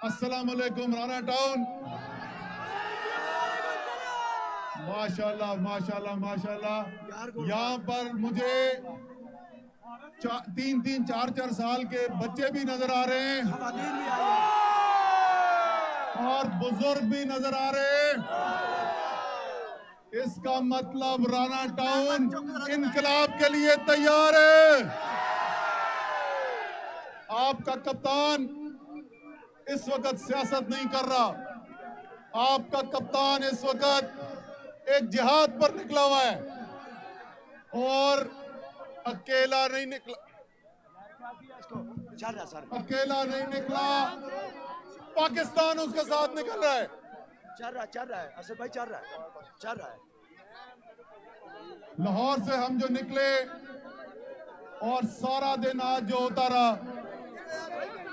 अस्सलाम वालेकुम राना टाउन। माशाल्लाह माशाल्लाह माशाल्लाह। यहाँ पर मुझे 3-3 4-4 साल के बच्चे भी नजर आ रहे हैं और बुजुर्ग भी नजर आ रहे हैं। इसका मतलब राना टाउन इनकलाब के लिए तैयार है। आपका कप्तान इस वक्त सियासत नहीं कर रहा, आपका कप्तान इस वक्त एक जिहाद पर निकला हुआ है और अकेला नहीं निकला, अकेला नहीं निकला, पाकिस्तान उसके साथ निकल रहा है। चल रहा है असद भाई, चल रहा है। लाहौर से हम जो निकले और सारा दिन आज जो होता रहा,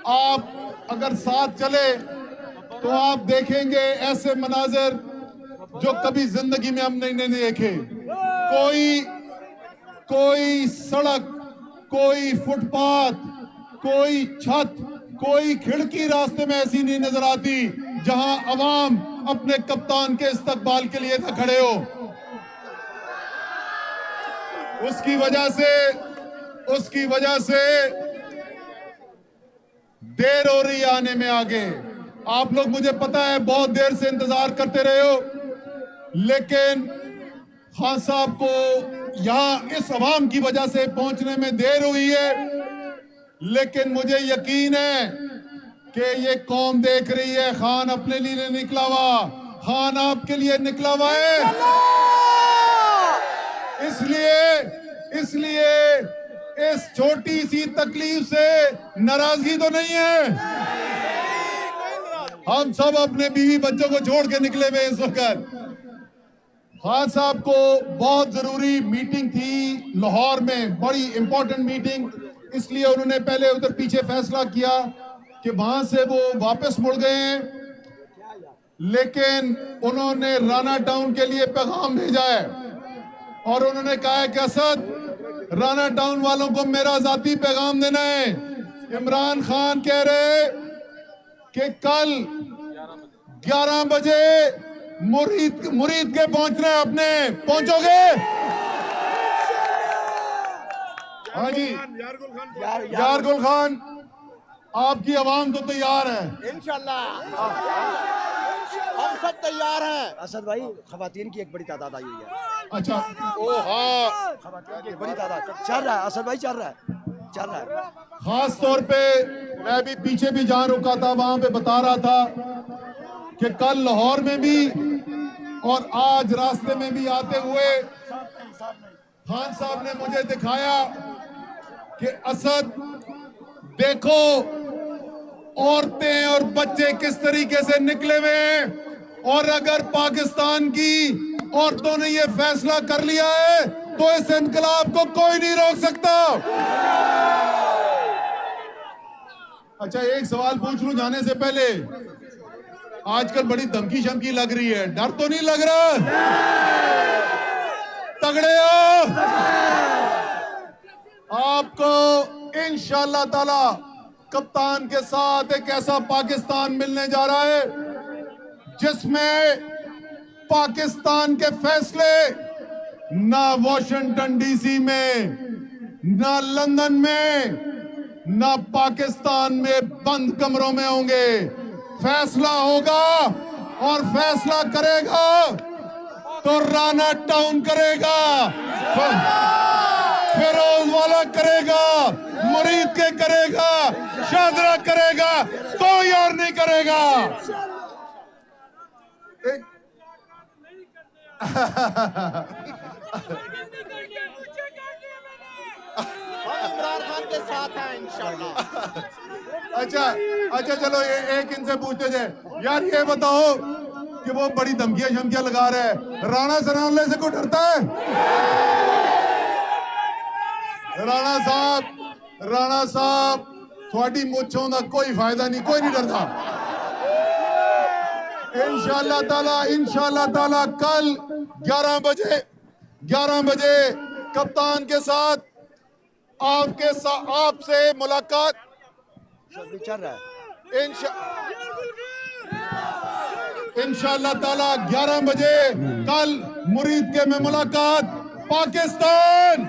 आप अगर साथ चले तो आप देखेंगे ऐसे मनाजिर जो कभी जिंदगी में हम नहीं देखे। कोई सड़क, कोई फुटपाथ, कोई छत, कोई खिड़की रास्ते में ऐसी नहीं नजर आती जहां अवाम अपने कप्तान के इस्तकबाल के लिए न खड़े हो। उसकी वजह से देर हो रही आने में आगे। आप लोग, मुझे पता है, बहुत देर से इंतजार करते रहे हो, लेकिन खान साहब को यहां इस अवाम की वजह से पहुंचने में देर हुई है, लेकिन मुझे यकीन है कि ये कौम देख रही है। खान अपने लिए नहीं निकला हुआ, खान आपके लिए निकला हुआ है। इसलिए इस छोटी सी तकलीफ से नाराजगी तो नहीं है। हम सब अपने बीवी बच्चों को छोड़ के निकले हुए इस वक्त। खान साहब को बहुत जरूरी मीटिंग थी लाहौर में, बड़ी इंपॉर्टेंट मीटिंग, इसलिए उन्होंने पहले उधर पीछे फैसला किया कि वहां से वो वापस मुड़ गए हैं, लेकिन उन्होंने राना टाउन के लिए पैगाम भेजा है और उन्होंने कहा है कि असद, राना टाउन वालों को मेरा जाती पैगाम देना है। इमरान खान कह रहे कि कल 11 बजे मुरीद के पहुंचना है, अपने पहुंचोगे? हाँ जी यारगुल खान, आपकी आवाम तो तैयार है। इंशाल्लाह हम सब तैयार हैं। असद भाई, खवातीन की एक बड़ी तादाद आई हुई है। अच्छा, ओ हाँ, खवातीन की बड़ी तादाद चल रहा है। असद भाई चल रहा है। खास तौर पे मैं भी पीछे भी जहां रुका था वहां पे बता रहा था कि कल लाहौर में भी और आज रास्ते में भी आते हुए खान साहब ने मुझे दिखाया कि असद, देखो औरतें और बच्चे किस तरीके से निकले हुए हैं, और अगर पाकिस्तान की औरतों ने ये फैसला कर लिया है तो इस इनकलाब को कोई नहीं रोक सकता। अच्छा, एक सवाल पूछ लूं जाने से पहले, आजकल बड़ी धमकी शमकी लग रही है, डर तो नहीं लग रहा? तगड़े हो? आपको इंशाअल्लाह ताला कप्तान के साथ एक ऐसा पाकिस्तान मिलने जा रहा है जिसमें पाकिस्तान के फैसले ना वॉशिंगटन डीसी में, ना लंदन में, ना पाकिस्तान में बंद कमरों में होंगे। फैसला होगा और फैसला करेगा तो राना टाउन करेगा, फिरोज वाला करेगा, मुरीद के करेगा, शादरा करेगा, कोई और नहीं करेगा। इमरान खान के साथ हैं इंशाल्लाह। अच्छा चलो एक इनसे पूछते थे, यार ये बताओ कि वो बड़ी धमकियां शमकियां लगा रहे हैं, राणा सनाउल्लाह से कोई डरता है? राणा साहब थोड़ी मुच्छों का कोई फायदा नहीं, कोई नहीं डरता। इंशाअल्लाह ताला कल 11 बजे कप्तान के साथ आपसे मुलाकात चल रहा है। इंशाअल्लाह ताला 11 बजे कल मुरीद के में मुलाकात। पाकिस्तान